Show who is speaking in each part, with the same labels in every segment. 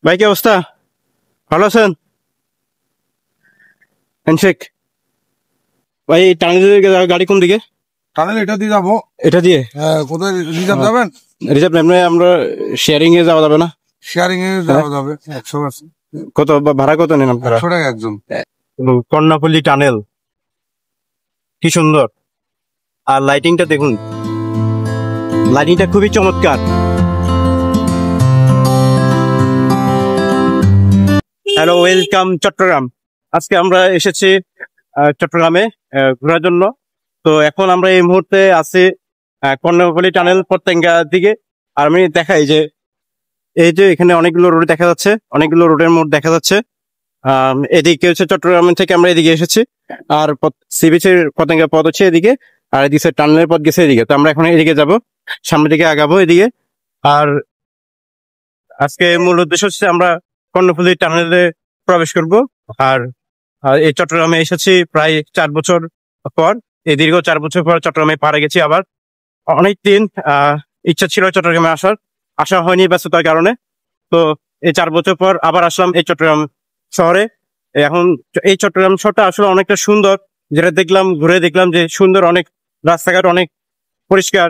Speaker 1: ভাই কি অবস্থা? ভালো আছেন? হ্যান্ডশেক। ভাই টানেলের গাড়ি কোন দিকে?
Speaker 2: টানেল এটা দিয়ে যাবো।
Speaker 1: এটা দিয়ে?
Speaker 2: হ্যাঁ, কোথায় রিজার্ভ যাবেন?
Speaker 1: রিজার্ভ এমনি আমরা শেয়ারিং এ যাওয়া যাবে না?
Speaker 2: শেয়ারিং এ যাওয়া যাবে 100%।
Speaker 1: কত ভাড়া কত নেন আপনারা?
Speaker 2: 100 টাকা একজন।
Speaker 1: কর্ণফুলী টানেল কি সুন্দর, আর লাইটিংটা দেখুন, লাইটিংটা খুবই চমৎকার। Hello, welcome Chittagong. আজকে আমরা এসেছি চট্টগ্রামে ঘোরার জন্য। তো এখন আমরা এই মুহূর্তে আছি কর্ণফুলী টানেল পতেঙ্গা দিকে। আর আমি দেখাই যে এই যে এখানে অনেকগুলো রোড দেখা যাচ্ছে, অনেকগুলো রোডের মোড় দেখা যাচ্ছে। এদিকে হচ্ছে চট্টগ্রাম থেকে আমরা এদিকে এসেছি, আর সি বিচের পতেঙ্গা পথ হচ্ছে এদিকে, আর এদিকে টানেলের পথ গেছে এদিকে। তো আমরা এখন এদিকে যাব, সামনের দিকে আগাবো এদিকে। আর আজকে মূল উদ্দেশ্য হচ্ছে আমরা কর্ণফুলী টানেলে প্রবেশ করব। আর এই চট্টগ্রামে এসেছি প্রায় 4 বছর পর, এই দীর্ঘ 4 বছর পর চট্টগ্রামে পাড়ে গেছি। আবার অনেকদিন ইচ্ছা ছিল চট্টগ্রামে আসা হয়নি ব্যস্ততার কারণে। তো এই 4 বছর পর আবার আসলাম এই চট্টগ্রাম শহরে। এখন এই চট্টগ্রাম শহরটা আসলে অনেকটা সুন্দর, যেটা দেখলাম, ঘুরে দেখলাম যে সুন্দর, অনেক রাস্তাঘাট অনেক পরিষ্কার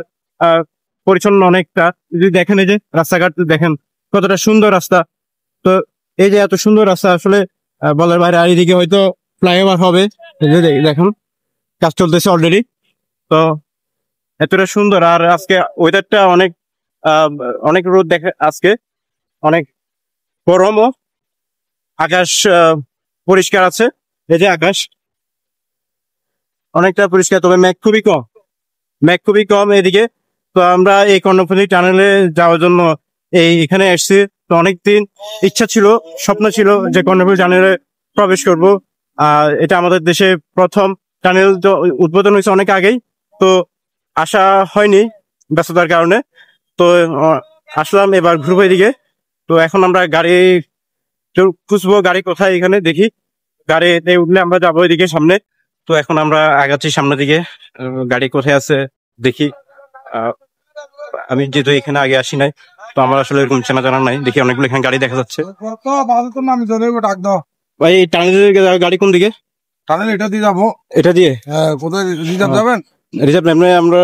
Speaker 1: পরিচ্ছন্ন অনেকটা। যদি দেখেন এই যে রাস্তাঘাট দেখেন কতটা সুন্দর রাস্তা। তো এই যে এত সুন্দর রাস্তা আসলে বলার বাইরে। আর এদিকে হয়তো ফ্লাইওভার হবে, দেখুন কাজ চলতেছে অলরেডি। তো এতটা সুন্দর। আর আজকে ওয়েদারটা অনেক রোদ দেখে, আজকে অনেক গরমও, আকাশ পরিষ্কার আছে। এই যে আকাশ অনেকটা পরিষ্কার, তবে মেঘ খুবই কম এদিকে। তো আমরা এই কর্ণফুলী টানেলে যাওয়ার জন্য এখানে এসছি। তো অনেকদিন ইচ্ছা ছিল, স্বপ্ন ছিল যে কর্ণফুলী টানেলে প্রবেশ করব। এটা আমাদের দেশে প্রথম টানেল, তো উদ্বোধন হয়েছে অনেক আগেই। তো আসা হয়নি ব্যস্ততার কারণে। তো আসলাম, এবার ঘুরবো এদিকে। তো এখন আমরা গাড়ি খুঁজবো, গাড়ি কোথায় এখানে দেখি। গাড়িতে উঠলে আমরা যাবো এদিকে সামনে। তো এখন আমরা আগাচ্ছি সামনের দিকে, গাড়ি কোথায় আছে দেখি। আমি যেহেতু এখানে আগে আসি নাই, তো আমার আসলে এরকম চেনা জানা নাই। দেখি অনেকগুলো এখানে গাড়ি দেখা যাচ্ছে। ভাই টানেলের গাড়ি কোন দিকে?
Speaker 2: টানেল এটা দিয়ে যাবো।
Speaker 1: এটা দিয়ে?
Speaker 2: হ্যাঁ, কোথায় রিজার্ভ যাবেন?
Speaker 1: রিজার্ভ এমনি আমরা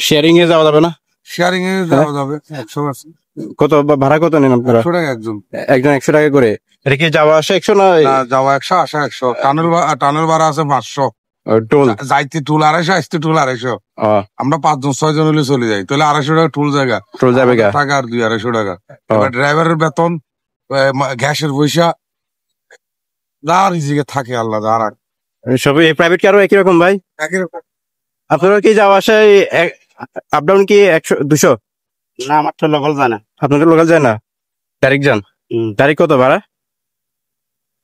Speaker 1: শেয়ারিং এ যাওয়া যাবে না?
Speaker 2: শেয়ারিং এ যাওয়া যাবে 100%।
Speaker 1: কত ভাড়া কত নেন আপনারা?
Speaker 2: 100 টাকা একজন।
Speaker 1: একজন 100 টাকা করে। এটা কি যাওয়া আসা 100 না?
Speaker 2: যাওয়া 100, আসা 100। টানেল ভাড়া আছে 500।
Speaker 1: টোল
Speaker 2: যাইতে টুল 250, আসতে টুল 250। আমরা 5-6 জন হলে চলে যাই, তাহলে 250 টাকা টুল যাবে টাকা, আর 200-250 টাকা। এবার ড্রাইভারের বেতন, গ্যাসের পয়সা, যা রিজিকে থাকে আল্লাহ। আর
Speaker 1: সবই প্রাইভেট কারও একই রকম ভাই?
Speaker 2: একই রকম।
Speaker 1: আপনারা কি যাওয়া আসায় আপ ডাউন কি 100-200?
Speaker 3: না, আমার তো লোকাল যায় না।
Speaker 1: আপনাদের লোকাল যায় না, ডাইরেক্ট যান? ডাইরেক্ট কত ভাড়া?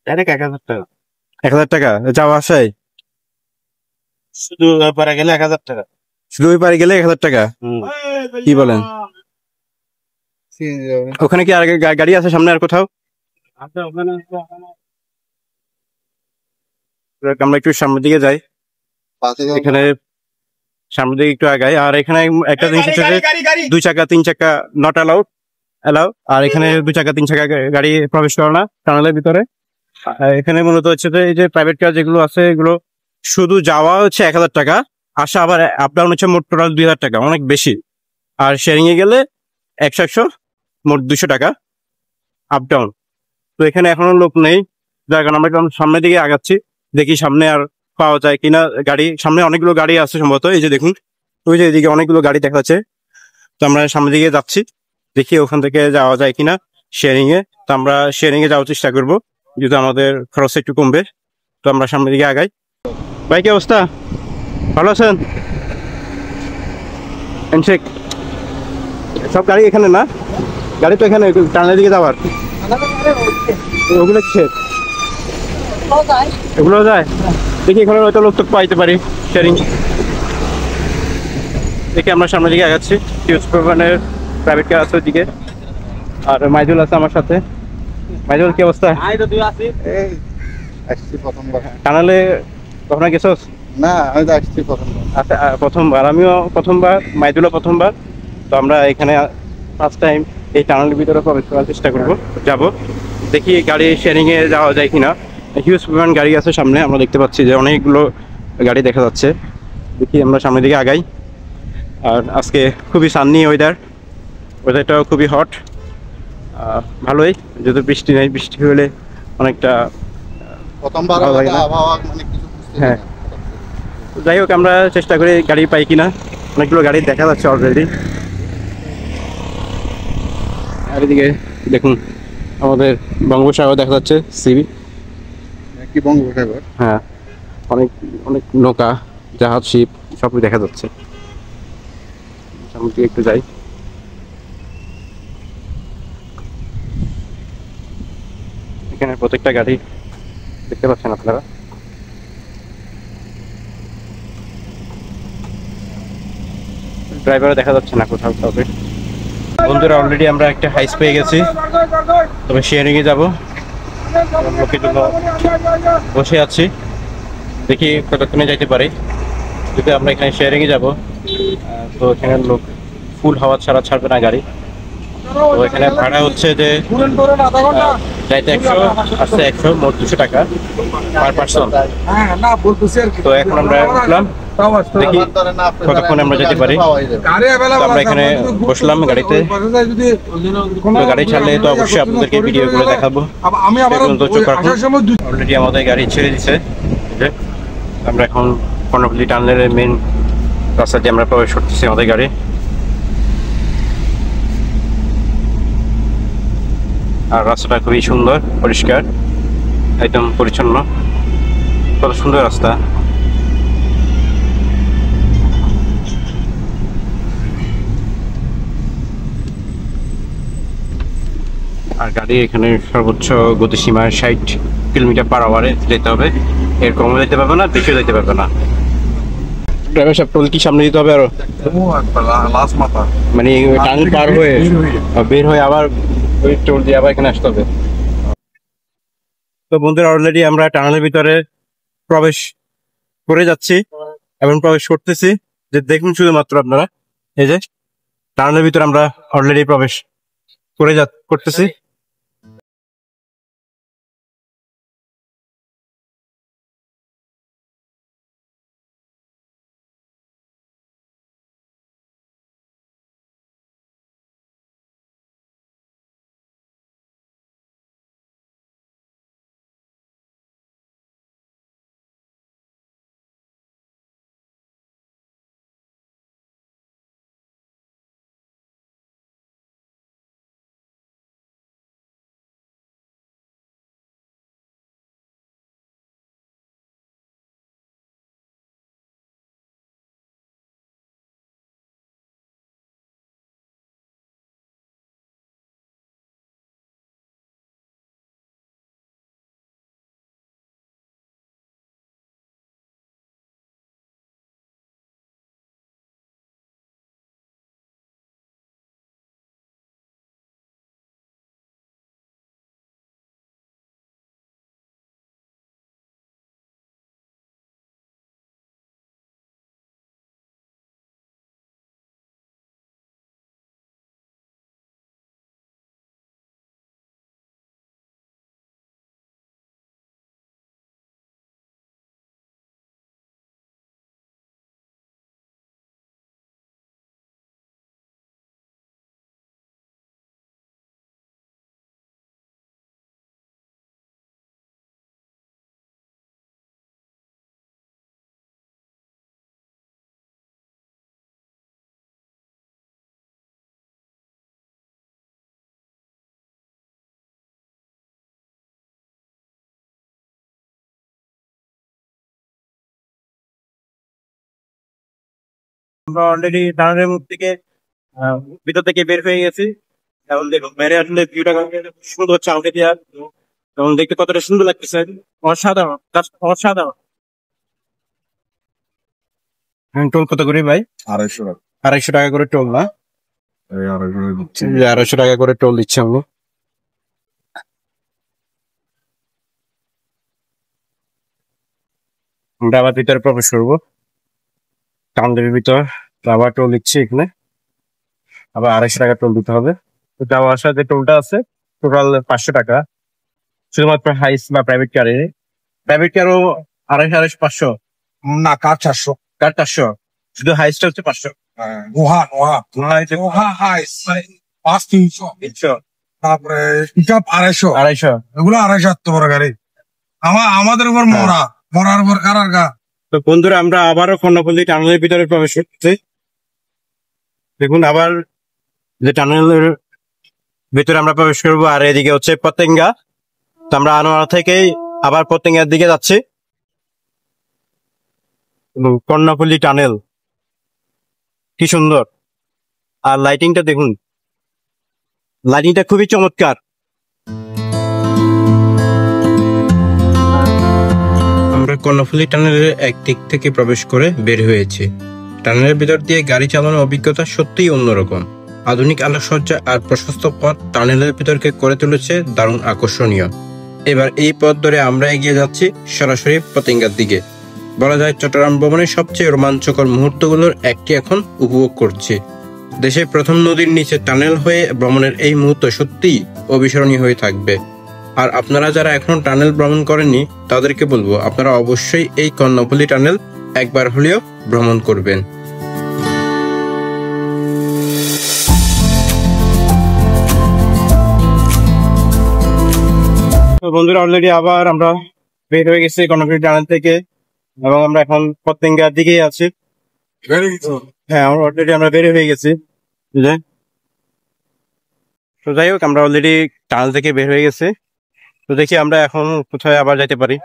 Speaker 3: ডাইরেক্ট 1000 টাকা।
Speaker 1: 1000 টাকা যাওয়া আসায়?
Speaker 3: শুধু পারে গেলে 1000 টাকা।
Speaker 1: শুধু ওই পারে গেলে 1000 টাকা? কি বলেন? ওখানে কি আর গাড়ি আছে সামনে আর কোথাও? আমরা একটু সামনের দিকে যাই, এখানে সামনের দিকে একটু আগাই। আর এখানে একটা জিনিস হচ্ছে যে 2 চাকা 3 চাকা নট অ্যালাউ। আর এখানে 2 চাকা 3 চাকা গাড়ি প্রবেশ করে না টানেলের ভিতরে। এখানে মূলত হচ্ছে যে এই যে প্রাইভেট কার যেগুলো আছে, এগুলো শুধু যাওয়া হচ্ছে 1000 টাকা, আসা আবার আপ ডাউন হচ্ছে মোট টোটাল 2000 টাকা, অনেক বেশি। আর শেয়ারিং এ গেলে 100 মোট 200 টাকা আপ ডাউন। তো এখানে এখনো লোক নেই, যার কারণে আমরা সামনের দিকে আগাচ্ছি, দেখি সামনে আর পাওয়া যায় কিনা গাড়ি। সামনে অনেকগুলো গাড়ি আছে সম্ভবত, এই যে দেখুন, ওই যে এদিকে অনেকগুলো গাড়ি দেখা যাচ্ছে। তো আমরা সামনের দিকে যাচ্ছি, দেখি ওখান থেকে যাওয়া যায় কিনা শেয়ারিং এ। তো আমরা শেয়ারিং এ যাওয়ার চেষ্টা করবো, যদি আমাদের খরচ একটু কমবে। তো আমরা সামনের দিকে আগাই। ভাই কি অবস্থা? ভালো আছেন? হ্যান্ডশেক। সব গাড়ি এখানে না? গাড়ি তো এখানে টানেলের দিকে যাওয়ার। ওগুলো কিসের? এগুলো যায়। দেখি এখানে হয়তো লোক তো পাইতে পারি শেয়ারিং। দেখি আমরা সামনের দিকে আগাচ্ছি। প্রাইভেট কার আছে ওইদিকে, আর মাইদুল আছে আমার সাথে। মাইদুল কি অবস্থা? টানেলে কখনো গেছোস?
Speaker 3: না, আমি তো আসছি প্রথমবার।
Speaker 1: আচ্ছা, প্রথমবার। আমিও প্রথমবার, মাইদুলও প্রথমবার। তো আমরা এখানে ফার্স্ট টাইম এই টানেলের ভিতরে প্রবেশ করার চেষ্টা করবো, যাবো। দেখি গাড়ি শেয়ারিং এ যাওয়া যায় কিনা। হিউজ পরিমাণ গাড়ি আছে সামনে, আমরা দেখতে পাচ্ছি যে অনেকগুলো গাড়ি দেখা যাচ্ছে। দেখি আমরা সামনের দিকে আগাই। আর আজকে খুবই সান্নি ওয়েদারটাও খুবই হট, ভালোই, যদি বৃষ্টি নেই, বৃষ্টি হলে অনেকটা ভালো লাগে না। হ্যাঁ, যাই হোক আমরা চেষ্টা করি গাড়ি পাই কিনা। অনেকগুলো গাড়ি দেখা যাচ্ছে অলরেডি। আর এদিকে দেখুন আমাদের বঙ্গোপসাগর দেখা যাচ্ছে, সিবি
Speaker 4: কি বঙ্গোপসাগর।
Speaker 1: হ্যাঁ, অনেক অনেক নৌকা, জাহাজ, শিপ সবই দেখা যাচ্ছে। সামনে দিকে একটু যাই। এখানে প্রত্যেকটা গাড়ি দেখতে পাচ্ছেন আপনারা। ড্রাইভারও দেখা যাচ্ছে না কোথাও কাউকে। বন্ধুরা অলরেডি আমরা একটা হাইস পেয়ে গেছি, তবে শেয়ারিং এ যাবো। লোকের জন্য বসে আছি, দেখি কতক্ষণে যাইতে পারি। যদি আমরা এখানে শেয়ারিং এ যাবো, তো এখানে লোক ফুল হাওয়া ছাড়া ছাড়বে না গাড়ি। তো এখানে ভাড়া হচ্ছে যে যাইতে 100, আসতে 100, মোট 200 টাকা পার পার্সন। তো এখন আমরা উঠলাম, দেখি কতক্ষণ আমরা যেতে পারি। আমরা এখানে বসলাম গাড়িতে, গাড়ি ছাড়লে তো অবশ্যই আপনাদেরকে ভিডিও করে দেখাবো। অলরেডি আমাদের গাড়ি ছেড়ে দিছে। আমরা এখন কর্ণফুলী টানেলের মেন রাস্তা দিয়ে আমরা প্রবেশ করতেছি আমাদের গাড়ি। আর রাস্তাটা খুবই সুন্দর, পরিষ্কার, একদম পরিচ্ছন্ন, কত সুন্দর রাস্তা। আর গাড়ি এখানে সর্বোচ্চ গতিসীমা 60 কিলোমিটার পার আওয়ারে যেতে হবে, এর কমও যেতে পারবে না, বেশিও যেতে পারবে না। ড্রাইভার সাহেব, টোল কি সামনে দিতে হবে আরো? মানে টানেল পার হয়ে বের হয়ে আবার ওই টোল দিয়ে আবার এখানে আসতে হবে। তো বন্ধুরা অলরেডি আমরা টানেলের ভিতরে প্রবেশ করে যাচ্ছি এবং প্রবেশ করতেছি। যে দেখুন শুধুমাত্র আপনারা, এই যে টানেলের ভিতরে আমরা অলরেডি প্রবেশ করতেছি। আমরা অলরেডি টানেলের মুখ থেকে ভিতর থেকে বের হয়ে গেছি। এখন দেখুন বাইরে আসলে ভিউটা সুন্দর, চাউকে দিয়া এবং দেখতে কতটা সুন্দর লাগতেছে, অসাধারণ, অসাধারণ। টোল কত করে ভাই?
Speaker 4: 250 টাকা।
Speaker 1: 250 টাকা করে টোল না? 250 টাকা করে টোল দিচ্ছে আমরা। আমরা আবার ভিতরে প্রবেশ করবো টাউনের ভিতর। আবার টোল দিচ্ছি এখানে, আবার 250 টাকা টোল দিতে হবে। তো যাওয়া আসা যে টোলটা আছে টোটাল 500 টাকা। শুধুমাত্র হাইস বা প্রাইভেট কারে? প্রাইভেট কারও 250-500?
Speaker 2: না, কার 400।
Speaker 1: কার 400? শুধু হাইসটা হচ্ছে 500?
Speaker 2: নোহা নোহা হাইস 500-300। তারপরে পিকআপ 250 এগুলো 250 এত বড় গাড়ি। আমাদের উপর মরার উপর কারার গা।
Speaker 1: তো বন্ধুরা, আমরা আবারও কর্ণফুলী টানেলের ভিতরে প্রবেশ করছি। দেখুন, আবার যে টানেলের ভিতরে আমরা প্রবেশ করবো, আর এদিকে হচ্ছে পতেঙ্গা। তো আমরা আনোয়ারা থেকেই আবার পতেঙ্গার দিকে যাচ্ছি। কর্ণফুলী টানেল কি সুন্দর, আর লাইটিংটা দেখুন, লাইটিংটা খুবই চমৎকার। আমরা কর্ণফুলী টানেলের এক দিক থেকে প্রবেশ করে বের হয়েছি। টানেলের ভিতর দিয়ে গাড়ি চালানোর অভিজ্ঞতা সত্যিই অন্যরকম। আধুনিক আলোকসজ্জা আর প্রশস্ত পথ টানেলের ভিতরকে করে তুলেছে দারুণ আকর্ষণীয়। এবার এই পথ ধরে আমরা এগিয়ে যাচ্ছি সরাসরি পতেঙ্গার দিকে। বলা যায় চট্টগ্রাম ভ্রমণের সবচেয়ে রোমাঞ্চকর মুহূর্তগুলোর একটি এখন উপভোগ করছি। দেশের প্রথম নদীর নিচে টানেল হয়ে ভ্রমণের এই মুহূর্ত সত্যিই অবিস্মরণীয় হয়ে থাকবে। আর আপনারা যারা এখনো টানেল ভ্রমণ করেননি তাদেরকে বলবো, আপনারা অবশ্যই এই কর্ণফুলী টানেল একবার হলেও ভ্রমণ করবেন। তো বন্ধুরা, অলরেডি আবার আমরা বের হয়ে গেছি কর্ণফুলী টানেল থেকে, এবং আমরা এখন পতেঙ্গার দিকেই আছি। হ্যাঁ, অলরেডি আমরা বের হয়ে গেছি। তো যাই হোক, আমরা অলরেডি টানেল থেকে বের হয়ে গেছি। তো দেখি আমরা এখন কোথায় আবার যাইতে পারি।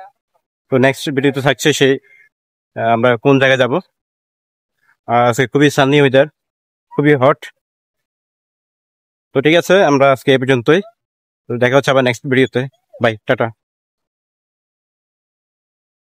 Speaker 1: তো নেক্সট ভিডিওতে থাকছে সেই আমরা কোন জায়গায় যাব। আজকে খুবই সানি ওয়েদার, খুবই হট। তো ঠিক আছে, আমরা আজকে এই পর্যন্তই। তো দেখা হচ্ছে আবার নেক্সট ভিডিওতে। Bye, tata.